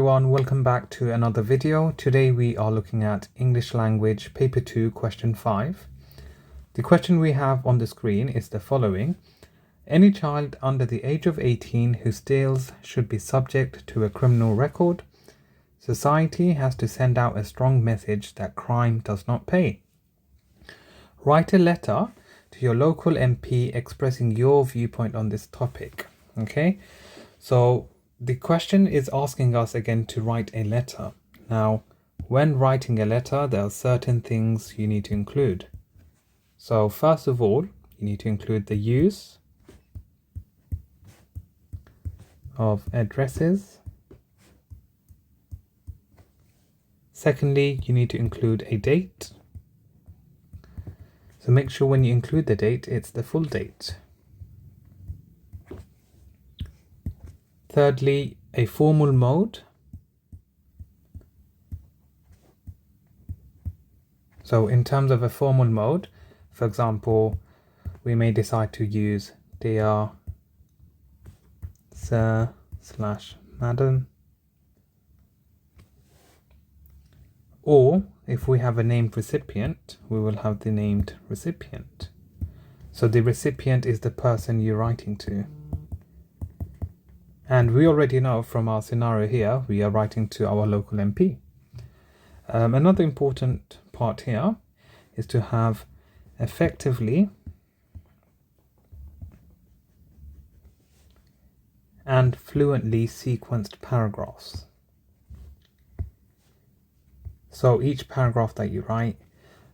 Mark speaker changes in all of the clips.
Speaker 1: everyone, welcome back to another video. Today we are looking at English Language Paper 2 question 5. The question we have on the screen is the following. Any child under the age of 18 who steals should be subject to a criminal record. Society has to send out a strong message that crime does not pay. Write a letter to your local MP expressing your viewpoint on this topic. Okay, so the question is asking us again to write a letter. Now, when writing a letter, there are certain things you need to include. So first of all, you need to include the use of addresses. Secondly, you need to include a date. So make sure when you include the date, it's the full date. Thirdly, a formal mode. So in terms of a formal mode, for example, we may decide to use dear sir / madam. Or if we have a named recipient, we will have the named recipient. So the recipient is the person you're writing to. And we already know from our scenario here, we are writing to our local MP. Another important part here is to have effectively and fluently sequenced paragraphs. So each paragraph that you write,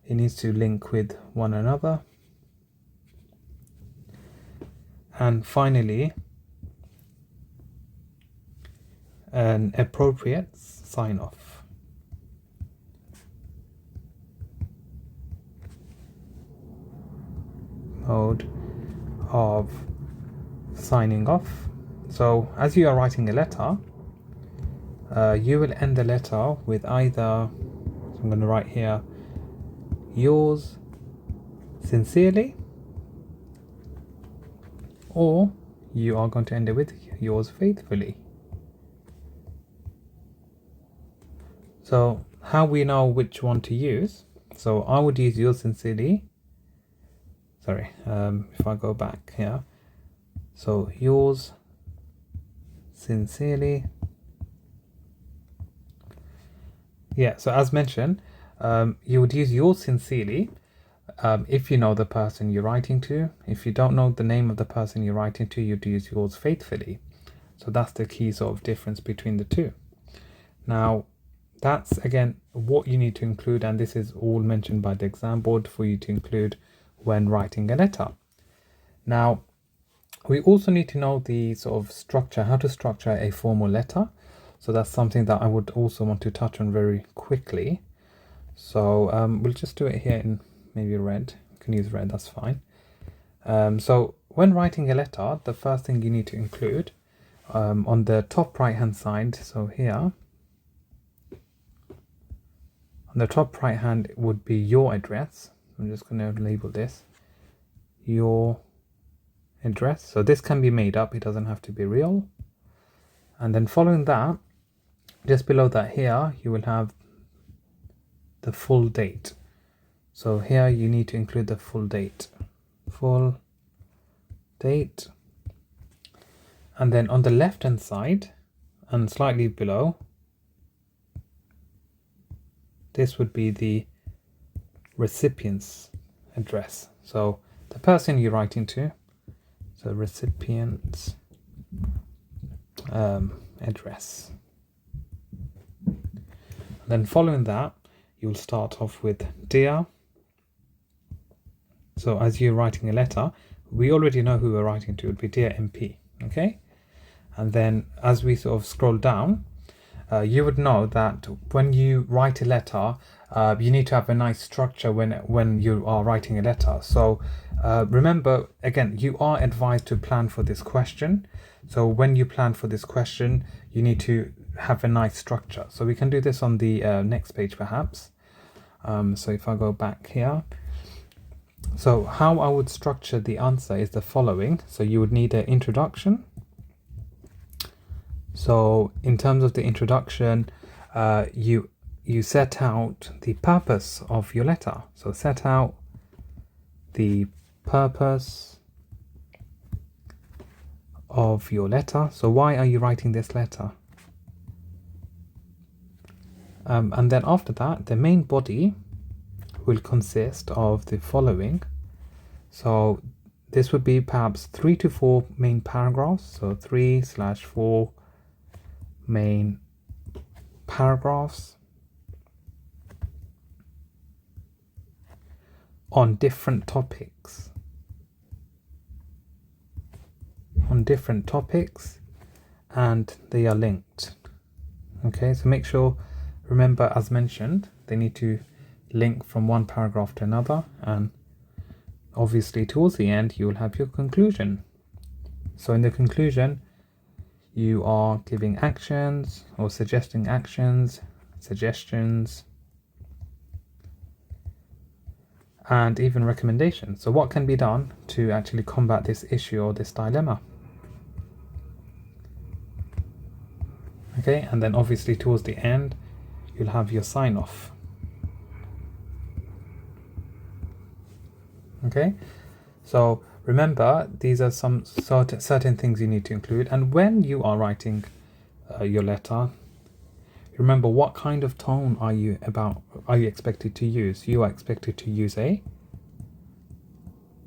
Speaker 1: it needs to link with one another. And finally, an appropriate sign-off. Mode of signing off. So as you are writing a letter, you will end the letter with either, so I'm going to write here, yours sincerely, or you are going to end it with yours faithfully. So how we know which one to use? So I would use yours sincerely. Sorry, if I go back here. So yours sincerely. Yeah, so as mentioned, you would use yours sincerely if you know the person you're writing to. If you don't know the name of the person you're writing to, you'd use yours faithfully. So that's the key sort of difference between the two. Now, that's again what you need to include, and this is all mentioned by the exam board for you to include when writing a letter. Now, we also need to know the sort of structure, how to structure a formal letter. So that's something that I would also want to touch on very quickly. So we'll just do it here in maybe red. You can use red, that's fine. So when writing a letter, the first thing you need to include on the top right hand side, so here, on the top right hand would be your address. I'm just going to label this your address. So this can be made up, it doesn't have to be real. And then following that, just below that here, you will have the full date. So here you need to include the full date. Full date. And then on the left hand side and slightly below, this would be the recipient's address. So the person you're writing to, so recipient's address. And then following that, you'll start off with dear. So as you're writing a letter, we already know who we're writing to. It would be dear MP. Okay. And then as we sort of scroll down, you would know that when you write a letter, you need to have a nice structure when you are writing a letter. So remember, again, you are advised to plan for this question. So when you plan for this question, you need to have a nice structure. So we can do this on the next page perhaps. So if I go back here, so how I would structure the answer is the following. So you would need an introduction. So in terms of the introduction, you set out the purpose of your letter. So set out the purpose of your letter. So why are you writing this letter? And then after that, the main body will consist of the following. So this would be perhaps 3 to 4 main paragraphs. So 3/4 main paragraphs on different topics. And they are linked. Okay, so make sure, remember, as mentioned, they need to link from one paragraph to another, and obviously towards the end you will have your conclusion. So in the conclusion, you are giving actions or suggesting actions, suggestions, and even recommendations. So what can be done to actually combat this issue or this dilemma? Okay, and then obviously towards the end you'll have your sign off. Okay, so remember, these are some certain things you need to include. And when you are writing your letter, remember what kind of tone are you expected to use? You are expected to use a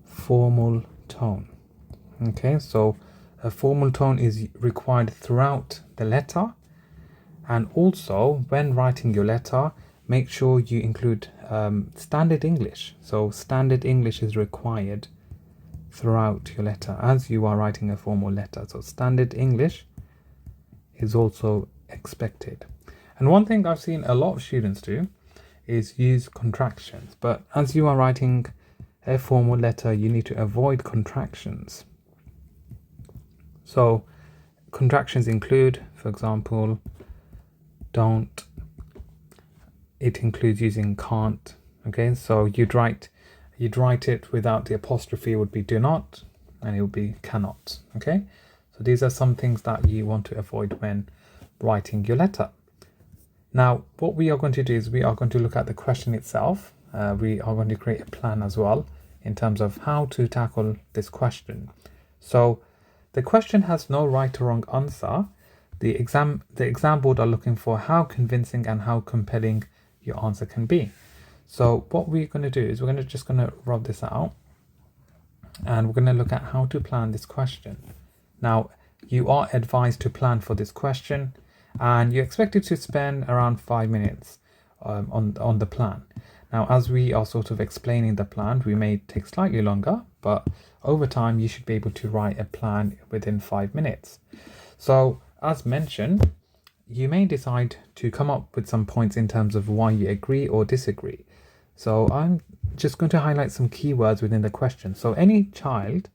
Speaker 1: formal tone. Okay, so a formal tone is required throughout the letter. And also, when writing your letter, make sure you include standard English. So standard English is required throughout your letter as you are writing a formal letter. So standard English is also expected. And one thing I've seen a lot of students do is use contractions. But as you are writing a formal letter, you need to avoid contractions. So contractions include, for example, don't. It includes using can't. Okay, so you'd write it without the apostrophe, would be do not, and it would be cannot. Okay, so these are some things that you want to avoid when writing your letter. Now what we are going to do is we are going to look at the question itself. We are going to create a plan as well in terms of how to tackle this question. So the question has no right or wrong answer. The exam board are looking for how convincing and how compelling your answer can be. So what we're going to do is we're just going to rub this out, and we're going to look at how to plan this question. Now you are advised to plan for this question, and you're expected to spend around 5 minutes on the plan. Now as we are sort of explaining the plan, we may take slightly longer, but over time you should be able to write a plan within 5 minutes. So as mentioned, you may decide to come up with some points in terms of why you agree or disagree. So I'm just going to highlight some keywords within the question. So any child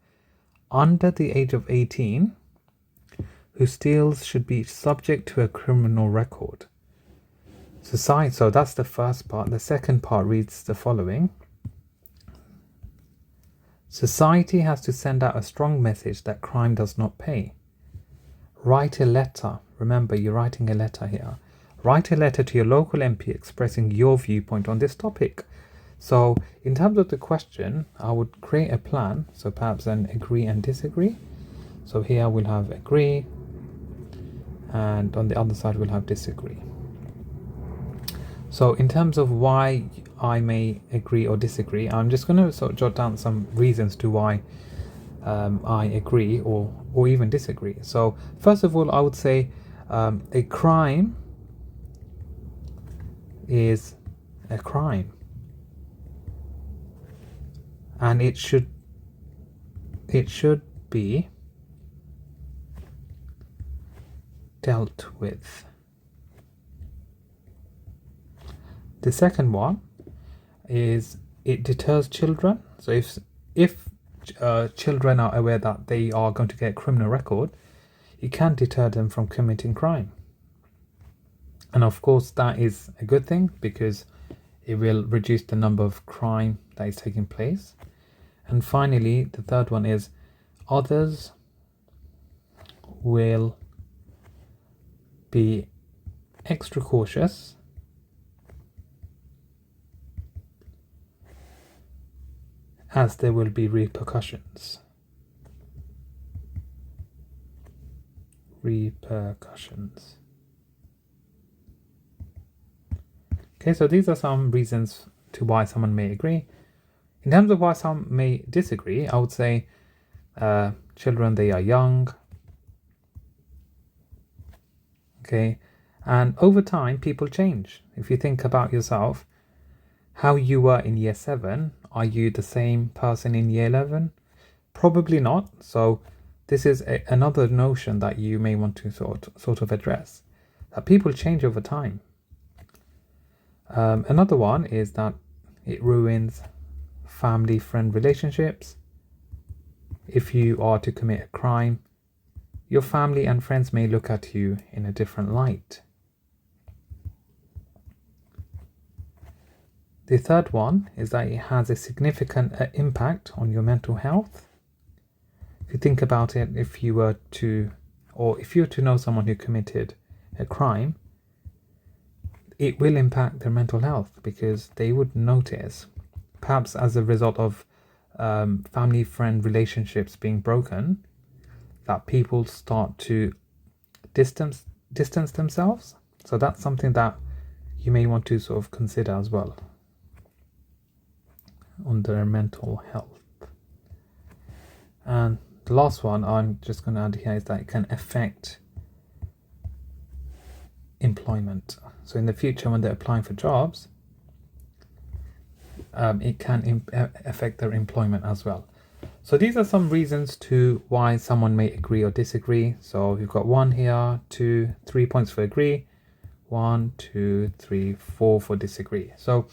Speaker 1: under the age of 18 who steals should be subject to a criminal record. So that's the first part. The second part reads the following. Society has to send out a strong message that crime does not pay. Write a letter. Remember, you're writing a letter here. Write a letter to your local MP expressing your viewpoint on this topic. So in terms of the question, I would create a plan. So perhaps an agree and disagree. So here we'll have agree, and on the other side we'll have disagree. So in terms of why I may agree or disagree, I'm just going to sort of jot down some reasons to why I agree or even disagree. So first of all, I would say a crime is a crime, and it should be dealt with. The second one is it deters children. So if children are aware that they are going to get a criminal record, you can deter them from committing crime. And of course that is a good thing because it will reduce the number of crime that is taking place. And finally, the third one is others will Be extra cautious as there will be repercussions. Repercussions. Okay, so these are some reasons to why someone may agree. In terms of why some may disagree, I would say children, they are young. Okay, and over time, people change. If you think about yourself, how you were in year 7, are you the same person in year 11? Probably not. So this is another notion that you may want to sort of address, that people change over time. Another one is that it ruins family-friend relationships. If you are to commit a crime, your family and friends may look at you in a different light. The third one is that it has a significant impact on your mental health. If you think about it, if you were to know someone who committed a crime, it will impact their mental health because they would notice, perhaps as a result of family-friend relationships being broken, that people start to distance themselves. So that's something that you may want to sort of consider as well on their mental health. And the last one I'm just going to add here is that it can affect employment. So in the future, when they're applying for jobs, it can affect their employment as well. So these are some reasons to why someone may agree or disagree. So you've got 1 here, 2, 3 points for agree, 1, 2, 3, 4 for disagree. So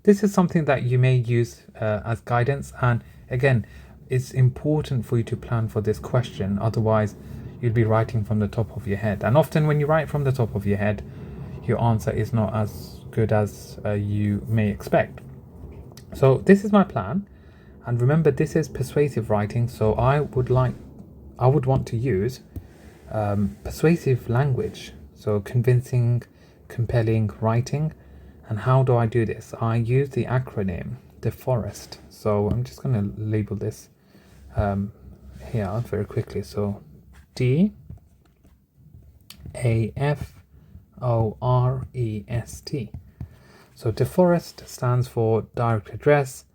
Speaker 1: this is something that you may use as guidance. And again, it's important for you to plan for this question. Otherwise, you'll be writing from the top of your head. And often when you write from the top of your head, your answer is not as good as you may expect. So this is my plan. And remember, this is persuasive writing. So I would want to use persuasive language. So convincing, compelling writing. And how do I do this? I use the acronym DeForest. So I'm just going to label this here very quickly. So DAFOREST. So DeForest stands for direct address,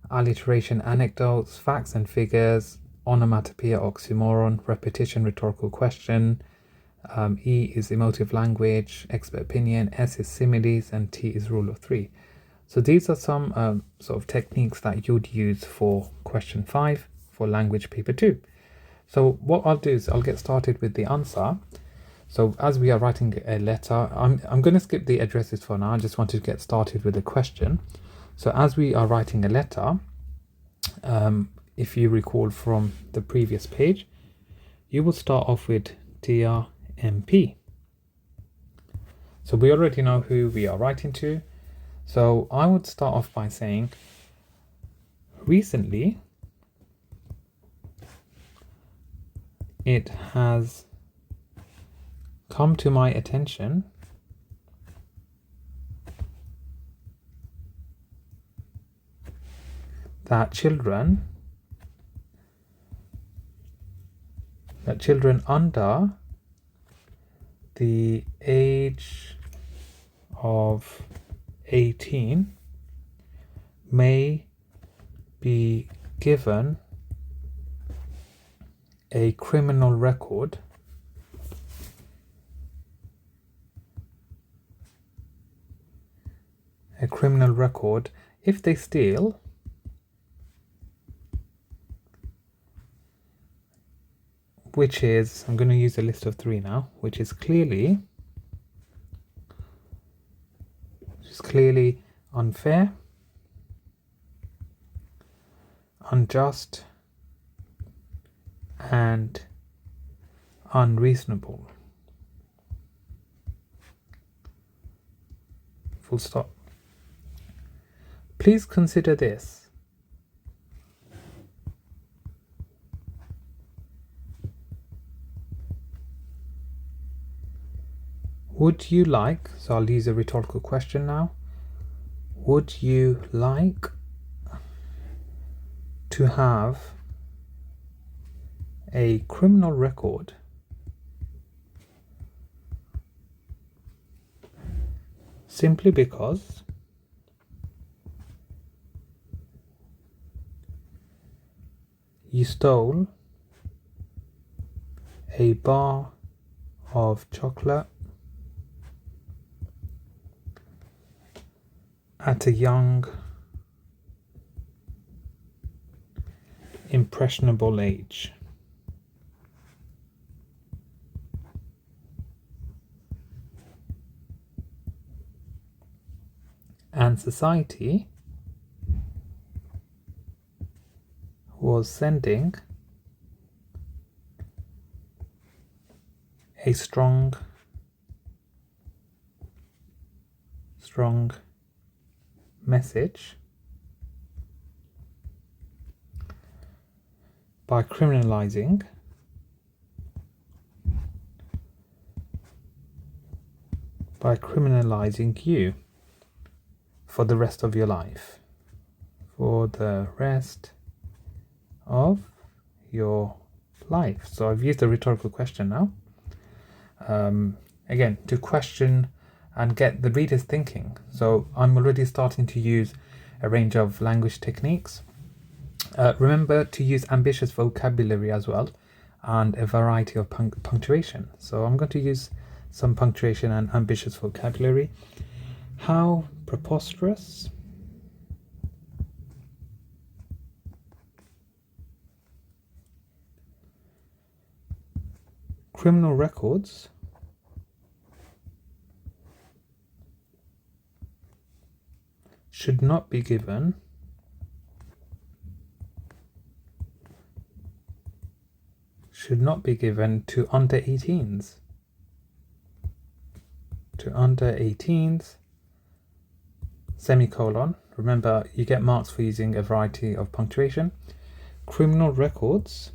Speaker 1: alliteration, anecdotes, facts and figures, onomatopoeia, oxymoron, repetition, rhetorical question. E is emotive language, expert opinion, S is similes, and T is rule of 3. So these are some sort of techniques that you'd use for question 5 for language paper 2. So what I'll do is I'll get started with the answer. So as we are writing a letter, I'm going to skip the addresses for now. I just wanted to get started with the question. So as we are writing a letter, if you recall from the previous page, you will start off with Dear MP. So we already know who we are writing to. So I would start off by saying, recently, it has come to my attention that children under the age of 18 may be given a criminal record if they steal which is, I'm going to use a list of 3 now, which is clearly unfair, unjust, and unreasonable. Full stop. Please consider this. Would you like, so I'll use a rhetorical question now. Would you like to have a criminal record simply because you stole a bar of chocolate at a young, impressionable age? And society was sending a strong message by criminalizing you for the rest of your life. For the rest of your life. So I've used a rhetorical question now. Again, to question and get the readers thinking. So I'm already starting to use a range of language techniques. Remember to use ambitious vocabulary as well, and a variety of punctuation. So I'm going to use some punctuation and ambitious vocabulary. How preposterous. Criminal records should not be given to under 18s. To under 18s, semicolon. Remember, you get marks for using a variety of punctuation. Criminal records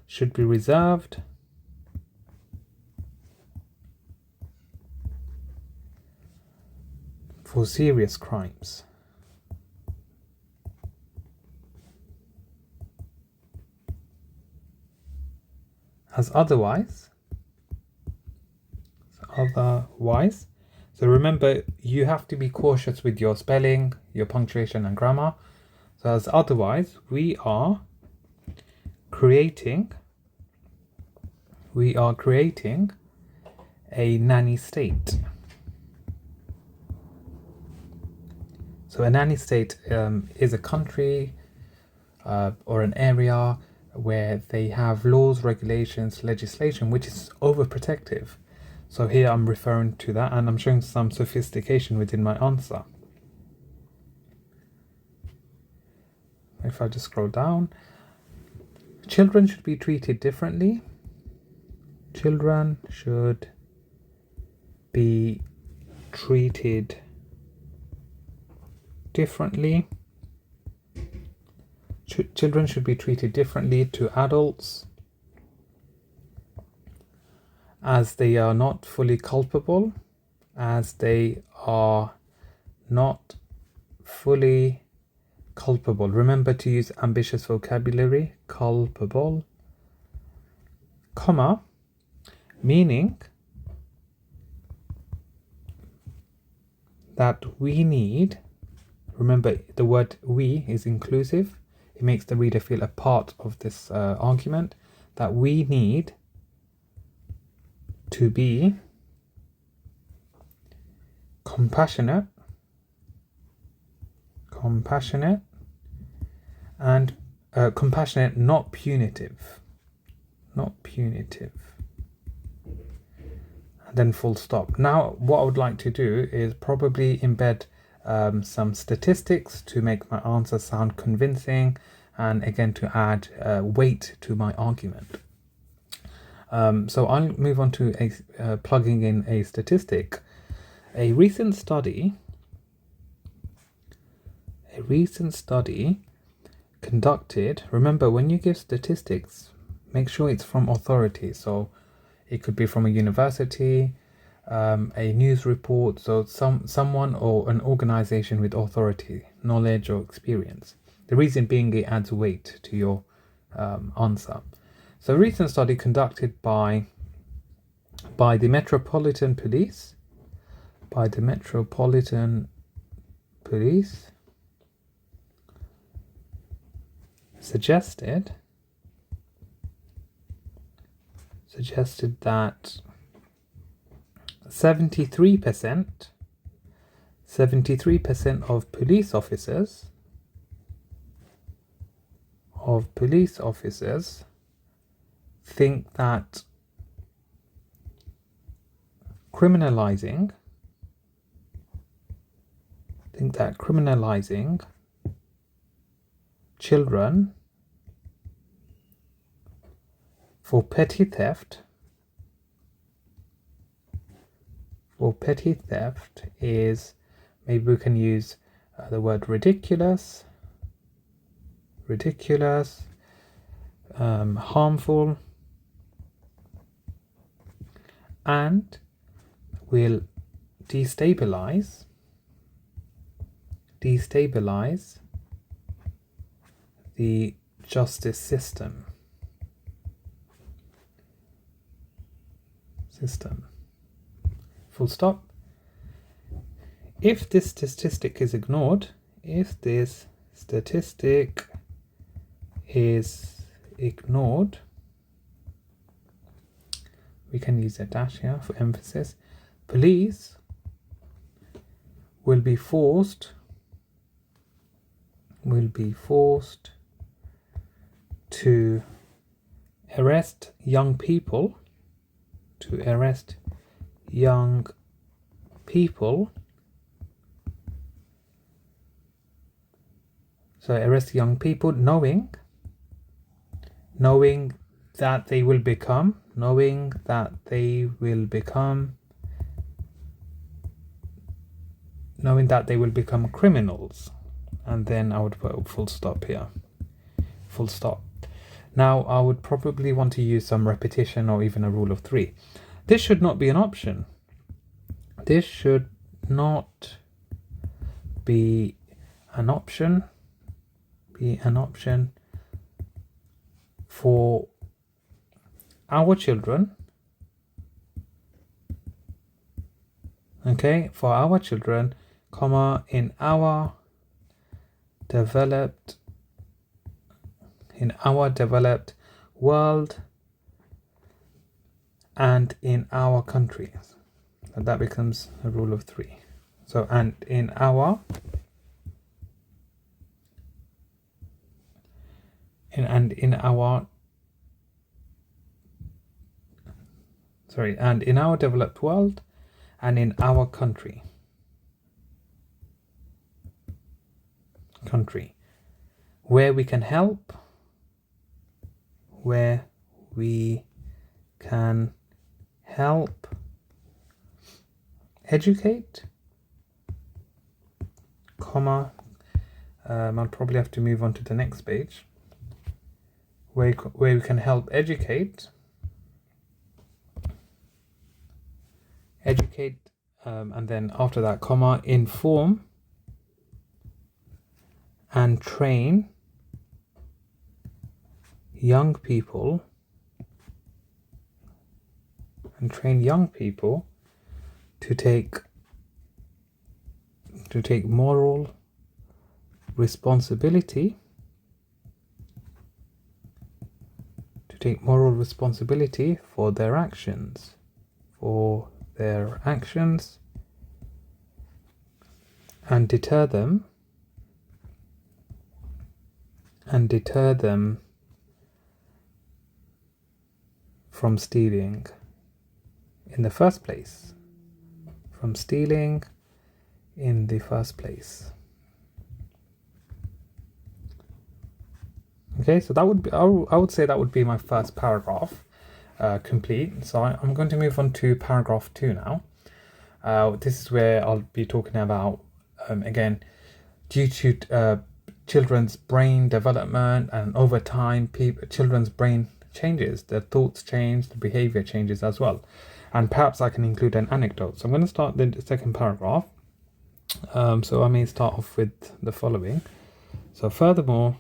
Speaker 1: should be reserved for serious crimes. As otherwise, so remember, you have to be cautious with your spelling, your punctuation and grammar. So as otherwise, we are creating a nanny state. So a nanny state is a country or an area where they have laws, regulations, legislation, which is overprotective. So here I'm referring to that, and I'm showing some sophistication within my answer. If I just scroll down, children should be treated differently. Children should be treated differently. Children should be treated differently to adults, as they are not fully culpable. Remember to use ambitious vocabulary. Culpable, comma, meaning that we need, remember the word we is inclusive. It makes the reader feel a part of this argument, that we need to be compassionate and compassionate, not punitive. And then full stop. Now what I would like to do is probably embed some statistics to make my answer sound convincing, and again to add weight to my argument. So I'll move on to plugging in a statistic. A recent study conducted. Remember, when you give statistics, make sure it's from authority. So it could be from a university, a news report, so someone or an organization with authority, knowledge or experience. The reason being, it adds weight to your answer. So a recent study conducted by the Metropolitan Police, suggested that 73% of police officers think that criminalizing children for petty theft is, maybe we can use the word ridiculous, harmful, and will destabilize the justice system. Full stop. If this statistic is ignored, we can use a dash here for emphasis. Police will be forced to arrest young people, knowing that they will become criminals. And then I would put a full stop here. Full stop. Now I would probably want to use some repetition or even a rule of 3. This should not be an option. This should not be an option. For our children. Okay, for our children, comma, in our developed world and in our country. So that becomes a rule of 3. So, and in our developed world and in our country, where we can help, educate, comma, I'll probably have to move on to the next page, where we can help educate, and then after that, comma, inform and train young people to take moral responsibility for their actions and deter them from stealing in the first place. Okay, so that would be, I would say that would be my first paragraph complete. So I'm going to move on to paragraph 2 now. This is where I'll be talking about again, due to children's brain development, and over time children's brain changes, their thoughts change, the behavior changes as well. And perhaps I can include an anecdote. So I'm going to start the second paragraph. So I may start off with the following. So furthermore,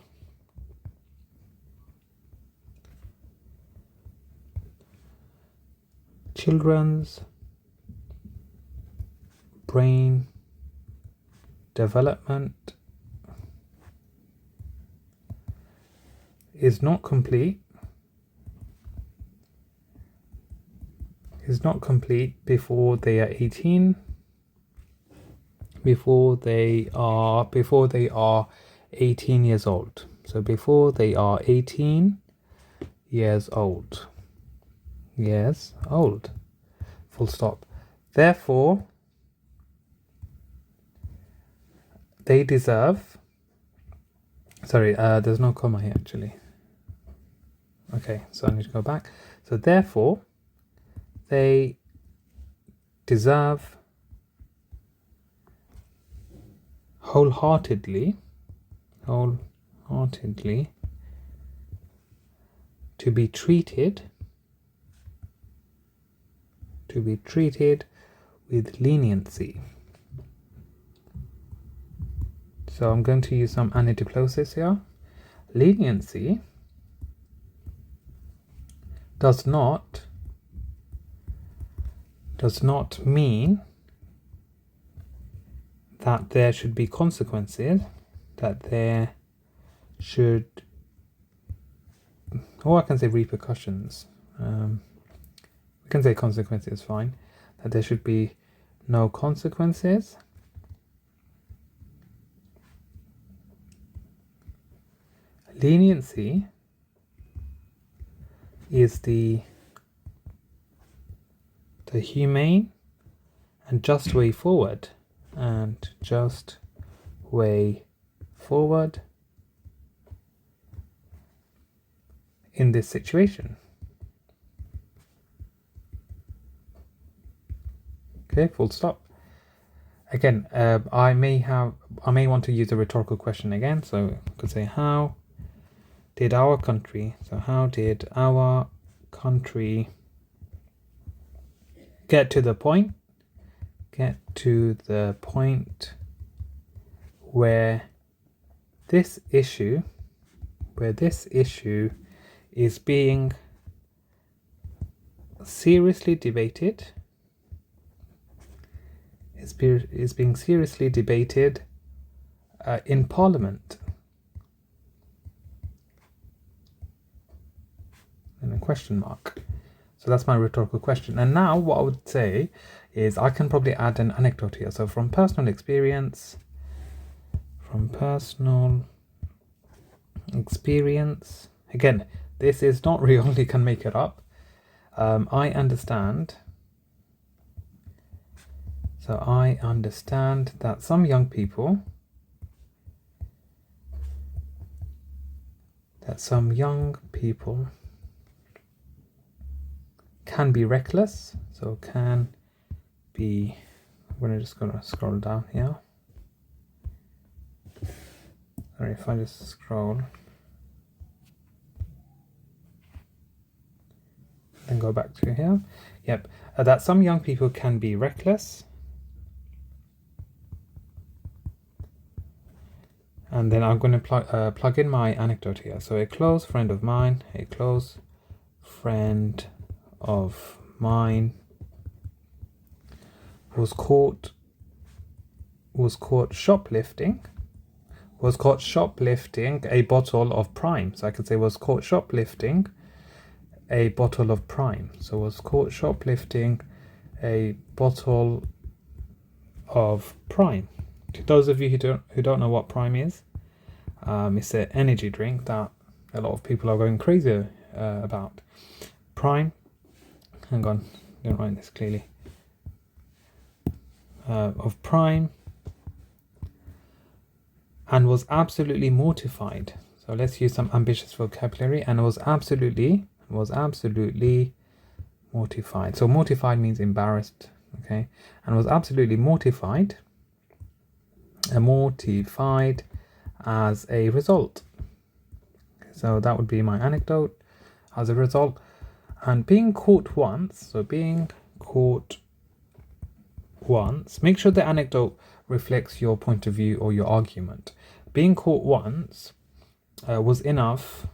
Speaker 1: children's brain development is not complete before they are 18, before they are 18 years old. So before they are 18 years old. Full stop. Therefore, they deserve, there's no comma here actually. Okay, so I need to go back. So therefore, they deserve wholeheartedly to be treated with leniency. So I'm going to use some antidiplosives here. Leniency does not mean that there should be consequences, or I can say repercussions. We can say consequences, fine. That there should be no consequences. Leniency is the humane and just way forward, in this situation. Okay, full stop. Again, I may want to use a rhetorical question again. So I could say, how did our country get to the point where this issue is being seriously debated in Parliament? And a question mark. So that's my rhetorical question. And now what I would say is I can probably add an anecdote here. So from personal experience, again, this is not real, you can make it up. I understand that some young people can be reckless. So I'm just gonna scroll down here. Sorry, if I just scroll and go back to here. Yep, that some young people can be reckless. And then I'm going to plug in my anecdote here. So a close friend of mine was caught shoplifting a bottle of Prime. So I could say was caught shoplifting a bottle of Prime. So was caught shoplifting a bottle of Prime. To those of you who don't know what Prime is, it's an energy drink that a lot of people are going crazy about. Prime, hang on, don't write this clearly. Of Prime, and was absolutely mortified. So let's use some ambitious vocabulary. And was absolutely mortified. So mortified means embarrassed, okay? And was absolutely mortified as a result. So that would be my anecdote as a result. And being caught once, so being caught once, make sure the anecdote reflects your point of view or your argument. Being caught once was enough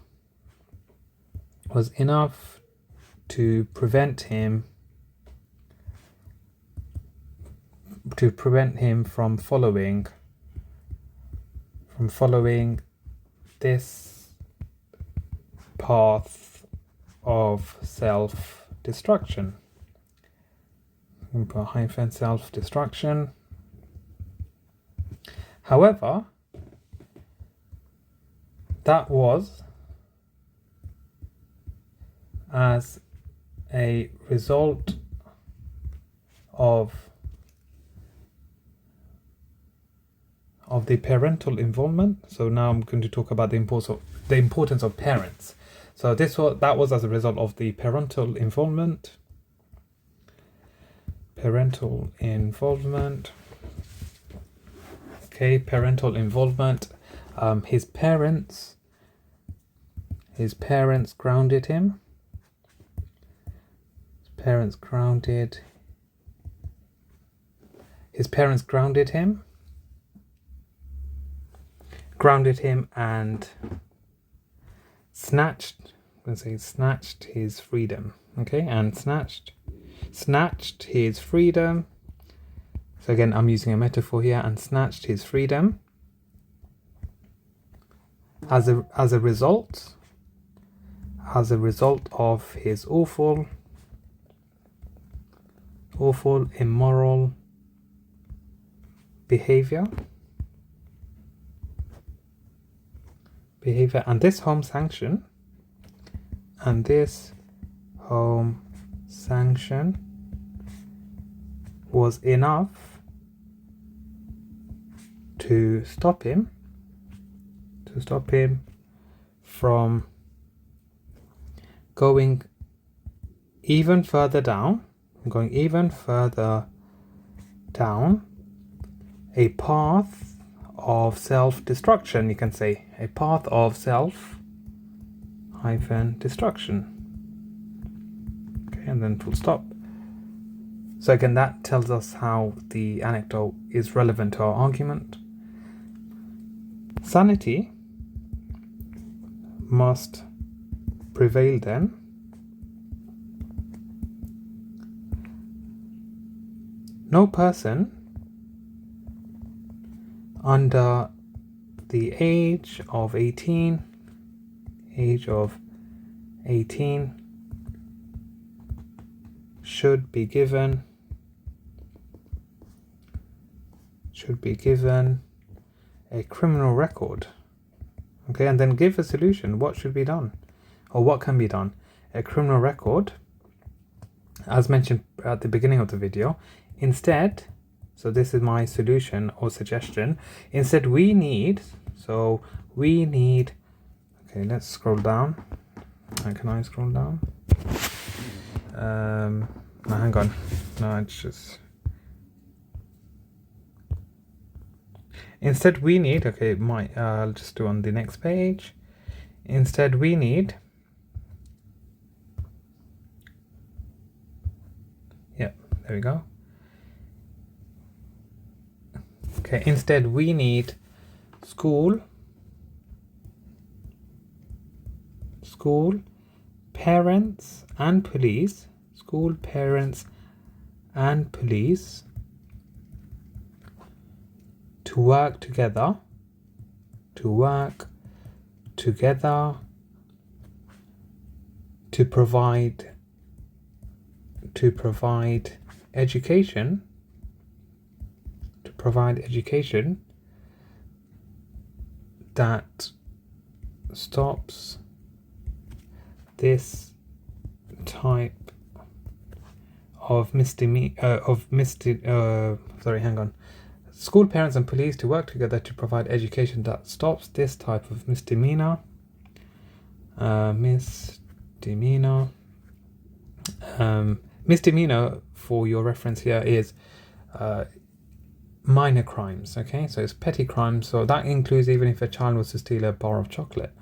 Speaker 1: to prevent him from following this path of self-destruction. I'm going to put hyphen self-destruction. However, that was as a result of the parental involvement. So now I'm going to talk about the importance of parents. So that was as a result of the parental involvement. Parental involvement. Okay, parental involvement. His parents grounded him. His parents grounded him and snatched his freedom. Okay, and snatched his freedom. So again, I'm using a metaphor here, and snatched his freedom as a result of his awful immoral behavior, and this home sanction was enough to stop him from going even further down a path of self-destruction. You can say a path of self-destruction. Okay, and then full stop. So again, that tells us how the anecdote is relevant to our argument. Sanity must prevail then. No person under the age of 18 should be given a criminal record. Okay, and then give a solution. What should be done, or what can be done? A criminal record, as mentioned at the beginning of the video. Instead, so this is my solution or suggestion. Instead, we need. Okay, let's scroll down. Can I scroll down? No, hang on. No, it's just. Instead, we need. Okay, I'll just do on the next page. Instead, we need. Yeah, there we go. Okay, instead, we need school, parents, and police. School, parents, and police to work together to provide education that stops this type of School, parents, and police to work together to provide education that stops this type of misdemeanor. Misdemeanor, for your reference here, is minor crimes. Okay, so it's petty crimes. So that includes even if a child was to steal a bar of chocolate.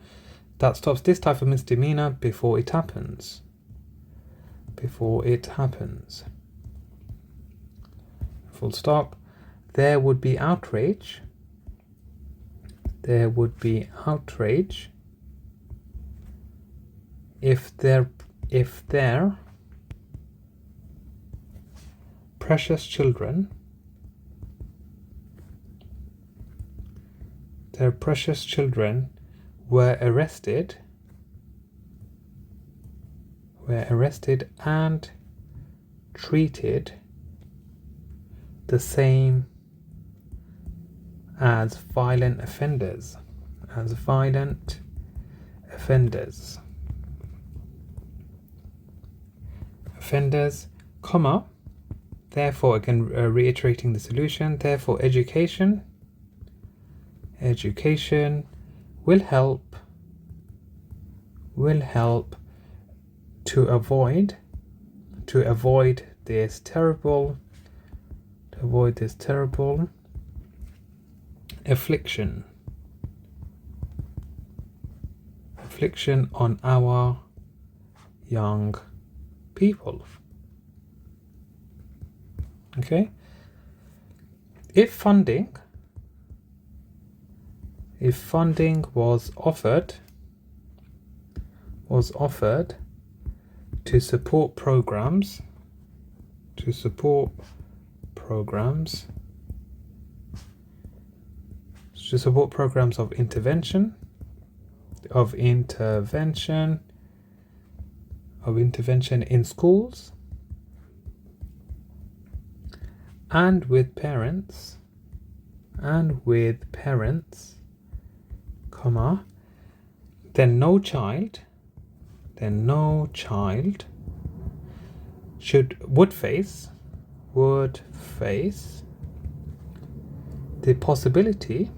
Speaker 1: That stops this type of misdemeanor before it happens. Before it happens. Full stop. There would be outrage. There would be outrage if their precious children, were arrested and treated the same as violent offenders. Offenders, comma. Therefore, again, reiterating the solution. Therefore, education will help to avoid this terrible affliction on our young people. Okay, if funding was offered to support programs of intervention in schools and with parents, comma, then no child would face the possibility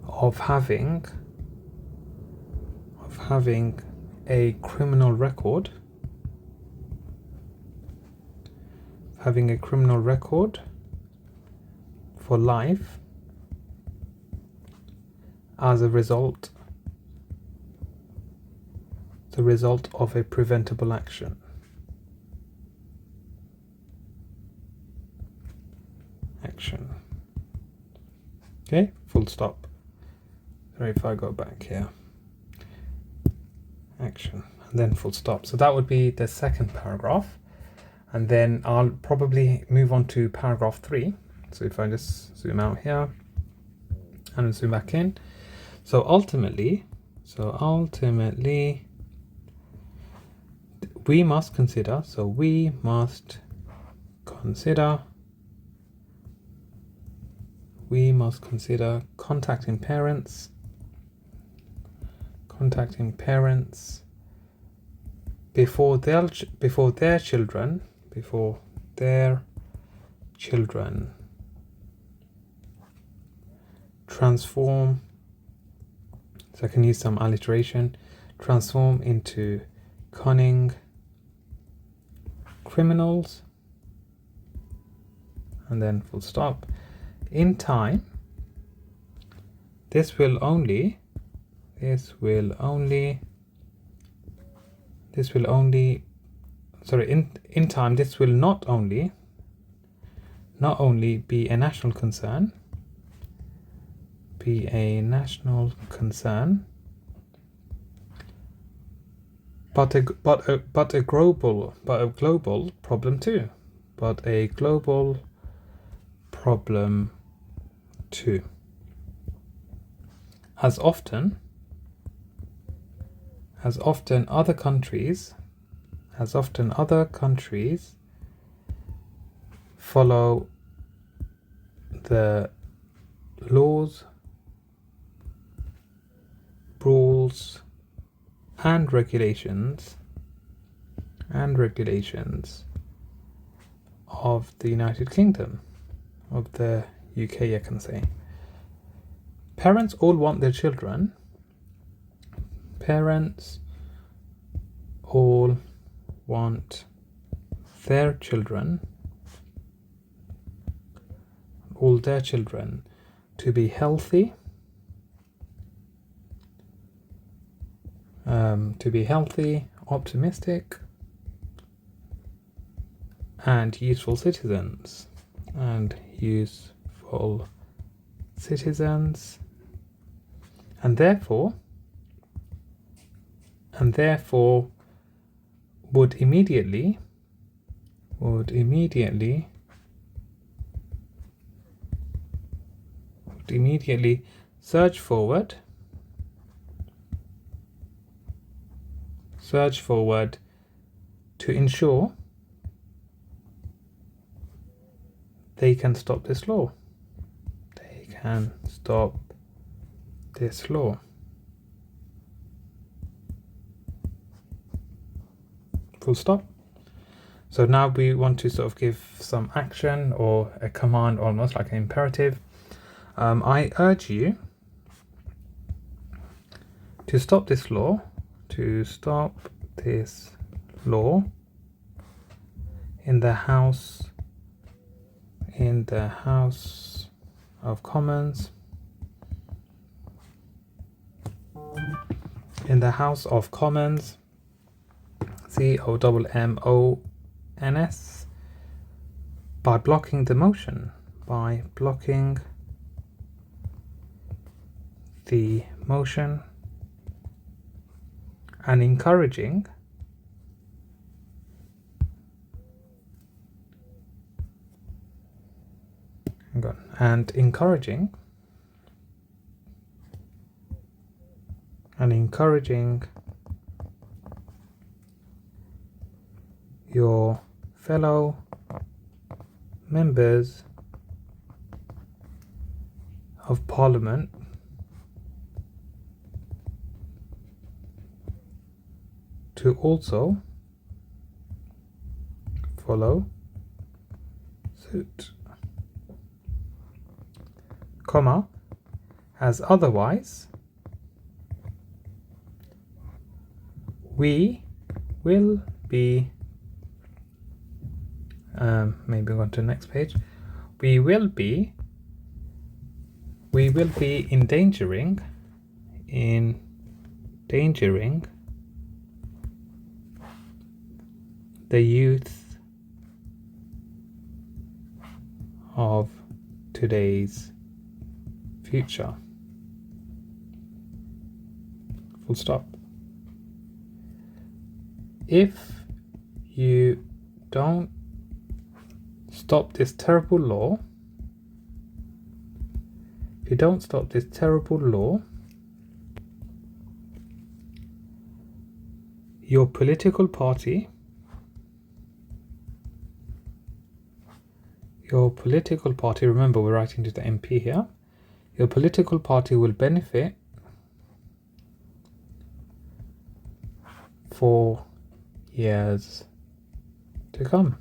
Speaker 1: of having a criminal record for life as a result of a preventable action. Okay, full stop. Sorry if I go back here. Action, and then full stop. So that would be the second paragraph. And then I'll probably move on to paragraph 3. So if I just zoom out here and then zoom back in. So ultimately, we must consider contacting parents before their children transform, so I can use some alliteration, transform into cunning criminals, and then full stop. In time, this will only not only be a national concern, but a global problem too. As often other countries follow the laws, rules, and regulations of the United Kingdom, of the UK, I can say. Parents all want their children. their children, all their children, to be healthy, optimistic, and useful citizens, and therefore would immediately surge forward to ensure they can stop this law. Full stop. So now we want to sort of give some action or a command, almost like an imperative. I urge you to stop this law, in the House of Commons. In the House of Commons, COMMONS, by blocking the motion, and encouraging your fellow members of Parliament to also follow suit, as otherwise we will be maybe go to the next page. We will be endangering the youth of today's future. Full stop. If you don't stop this terrible law, your political party remember we're writing to the MP here, your political party will benefit for years to come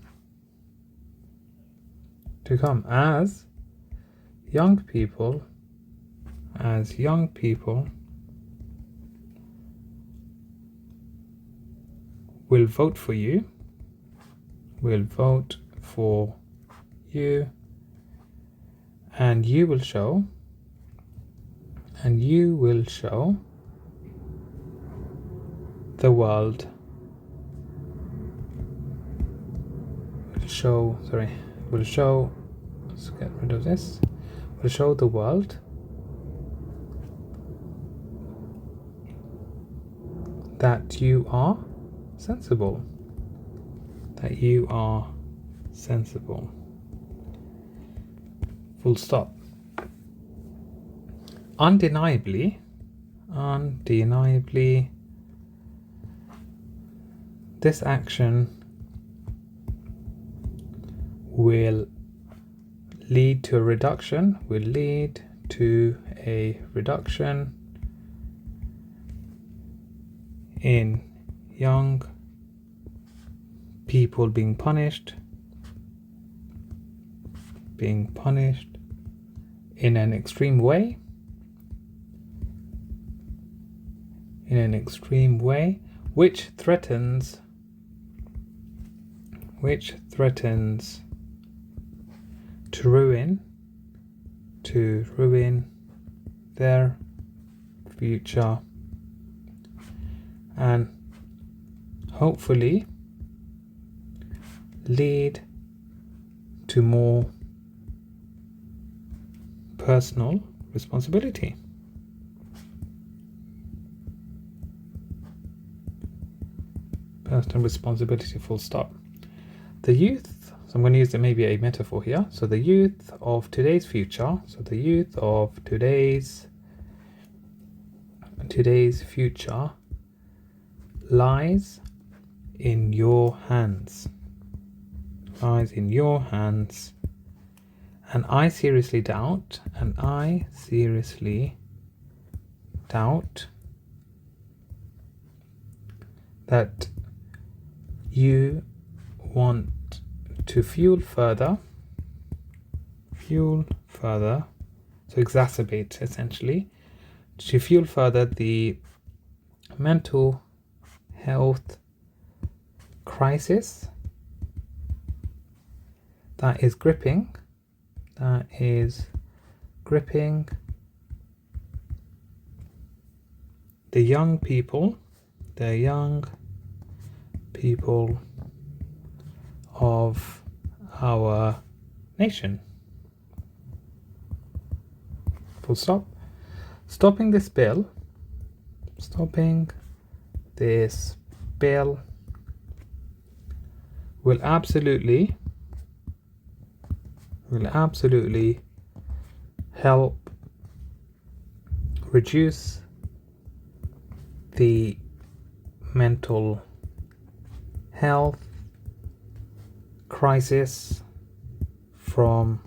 Speaker 1: as young people will vote for you, and you will show the world, let's get rid of this, will show the world that you are sensible. Full stop. Undeniably, this action will lead to a reduction in young people being punished in an extreme way, which threatens which threatens to ruin their future and hopefully lead to more personal responsibility. Personal responsibility, full stop. The youth, so I'm going to use maybe a metaphor here. So the youth of today's future, so the youth of today's future lies in your hands. Lies in your hands. And I seriously doubt, that you want to fuel further, so exacerbate essentially, to fuel further the mental health crisis that is gripping the young people of our nation. Full stop. Stopping this bill will absolutely help reduce the mental health crisis from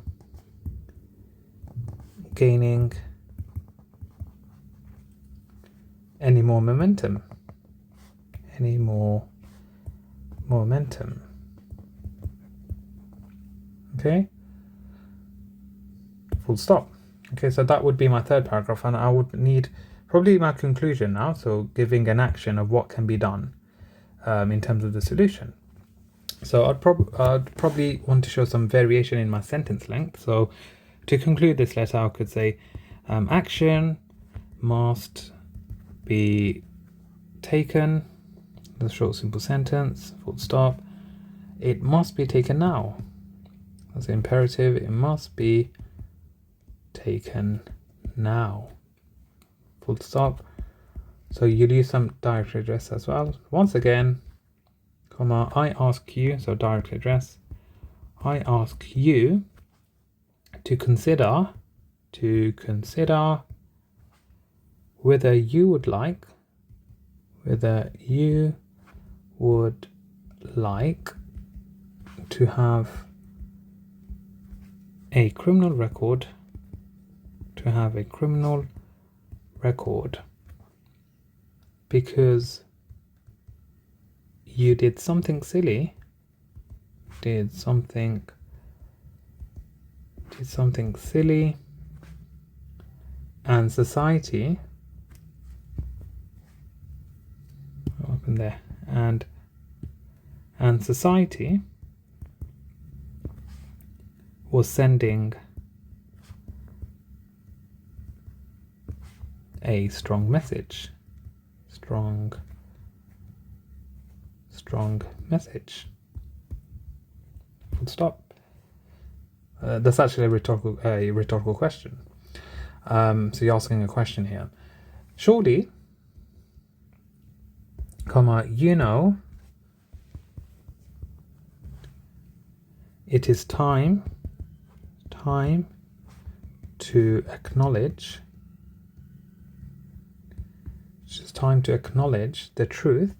Speaker 1: gaining any more momentum. Okay, full stop. Okay, so that would be my third paragraph, and I would need probably my conclusion now, so giving an action of what can be done in terms of the solution. So I'd probably want to show some variation in my sentence length. So to conclude this letter, I could say action must be taken. The short simple sentence, full stop. It must be taken now. That's imperative. It must be taken now. Full stop. So you'll use some direct address as well. Once again, comma, I ask you, so direct address. I ask you to consider whether you would like to have a criminal record, because you did something silly, and society, open there, and society was sending a strong message. Strong message. Full stop. That's actually a rhetorical question. So you're asking a question here. Surely, comma, you know, it is time to acknowledge. It's time to acknowledge the truth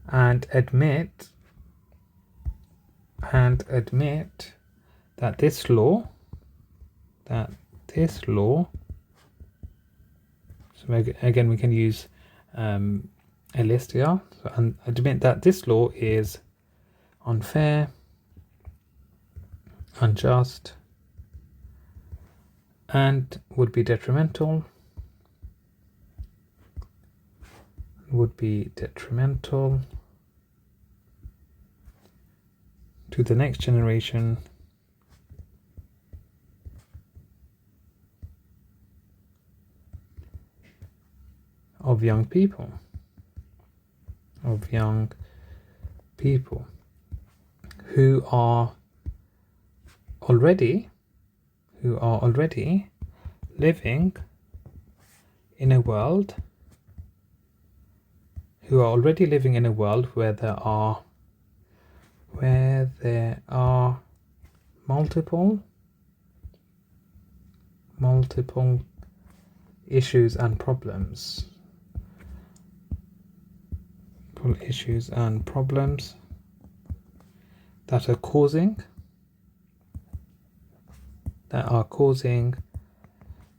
Speaker 1: and admit that this law, so again we can use a list here, and admit that this law is unfair, unjust, and would be detrimental to the next generation of young people, who are already living in a world where there are multiple issues and problems that are causing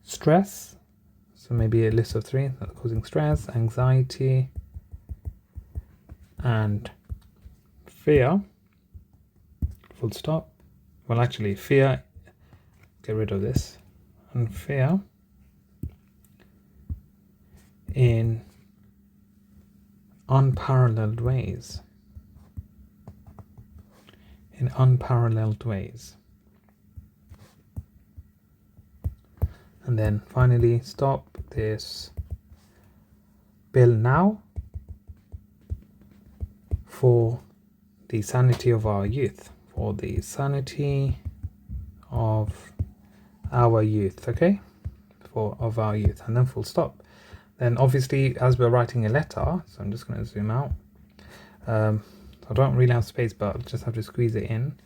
Speaker 1: stress. So maybe a list of 3 that are causing stress, anxiety, and fear. Full stop. Well, actually, fear, get rid of this, and fear in unparalleled ways. And then finally, stop this bill now for the sanity of our youth. Okay? Of our youth, and then full stop. Then obviously, as we're writing a letter, so I'm just going to zoom out. I don't really have space, but I'll just have to squeeze it in.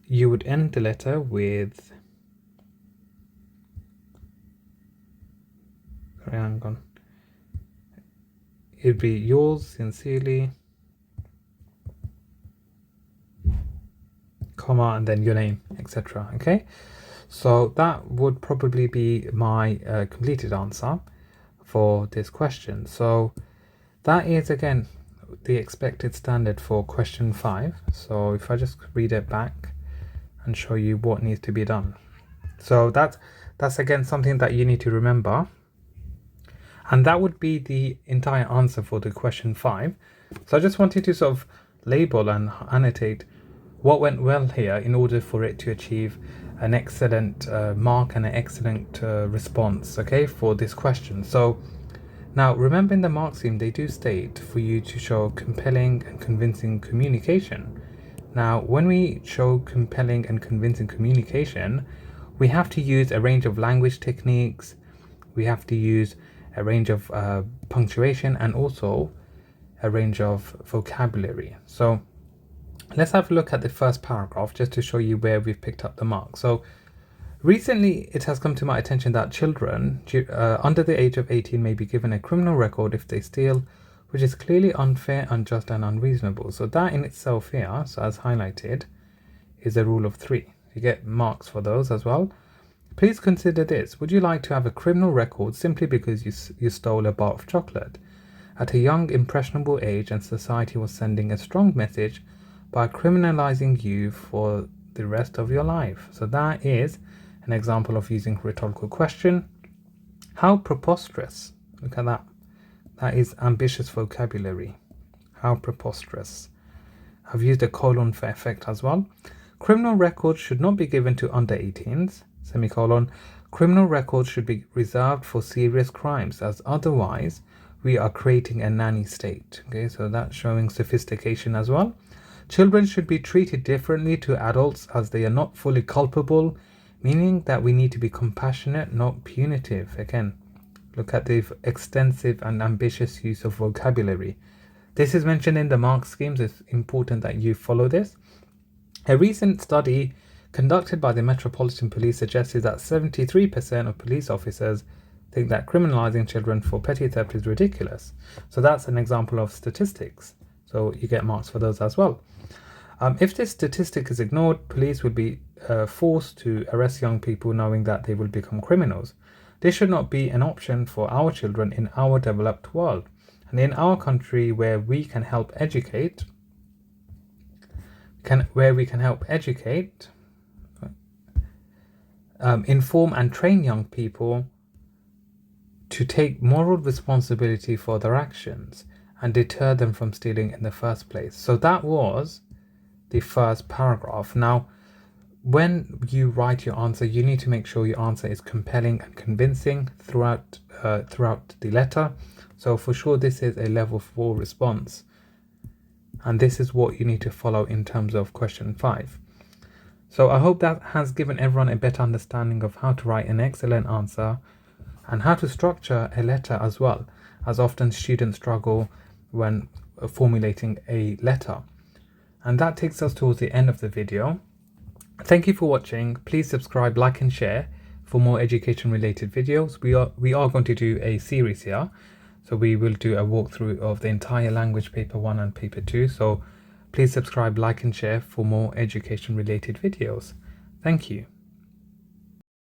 Speaker 1: You would end the letter with, it'd be yours sincerely, comma, and then your name, etc. Okay, so that would probably be my completed answer for this question. So that is again the expected standard for question 5. So if I just read it back and show you what needs to be done. So that's again something that you need to remember. And that would be the entire answer for the question 5. So I just wanted to sort of label and annotate what went well here in order for it to achieve an excellent mark and an excellent response, okay, for this question. So now remember, in the mark scheme they do state for you to show compelling and convincing communication. Now when we show compelling and convincing communication, we have to use a range of language techniques, we have to use a range of punctuation, and also a range of vocabulary. So let's have a look at the first paragraph just to show you where we've picked up the mark. So recently it has come to my attention that children under the age of 18 may be given a criminal record if they steal, which is clearly unfair, unjust, and unreasonable. So that in itself here, so as highlighted, is a rule of 3. You get marks for those as well. Please consider this. Would you like to have a criminal record simply because you stole a bar of chocolate at a young, impressionable age, and society was sending a strong message by criminalizing you for the rest of your life? So that is an example of using rhetorical question. How preposterous. Look at that. That is ambitious vocabulary. How preposterous. I've used a colon for effect as well. Criminal records should not be given to under 18s. Semicolon. Criminal records should be reserved for serious crimes, as otherwise we are creating a nanny state. Okay, so that's showing sophistication as well. Children should be treated differently to adults as they are not fully culpable, meaning that we need to be compassionate, not punitive. Again, look at the extensive and ambitious use of vocabulary. This is mentioned in the mark schemes. It's important that you follow this. A recent study conducted by the Metropolitan Police suggested that 73% of police officers think that criminalizing children for petty theft is ridiculous. So that's an example of statistics. So you get marks for those as well. If this statistic is ignored, police would be forced to arrest young people knowing that they will become criminals. This should not be an option for our children in our developed world. And in our country, where we can help educate, inform and train young people to take moral responsibility for their actions and deter them from stealing in the first place. So that was the first paragraph. Now, when you write your answer, you need to make sure your answer is compelling and convincing throughout the letter. So for sure, this is a level 4 response. And this is what you need to follow in terms of question 5. So I hope that has given everyone a better understanding of how to write an excellent answer and how to structure a letter as well, as often students struggle when formulating a letter. And that takes us towards the end of the video. Thank you for watching. Please subscribe, like and share for more education related videos. We are going to do a series here. So we will do a walkthrough of the entire language paper 1 and paper 2. So please subscribe, like and share for more education related videos. Thank you.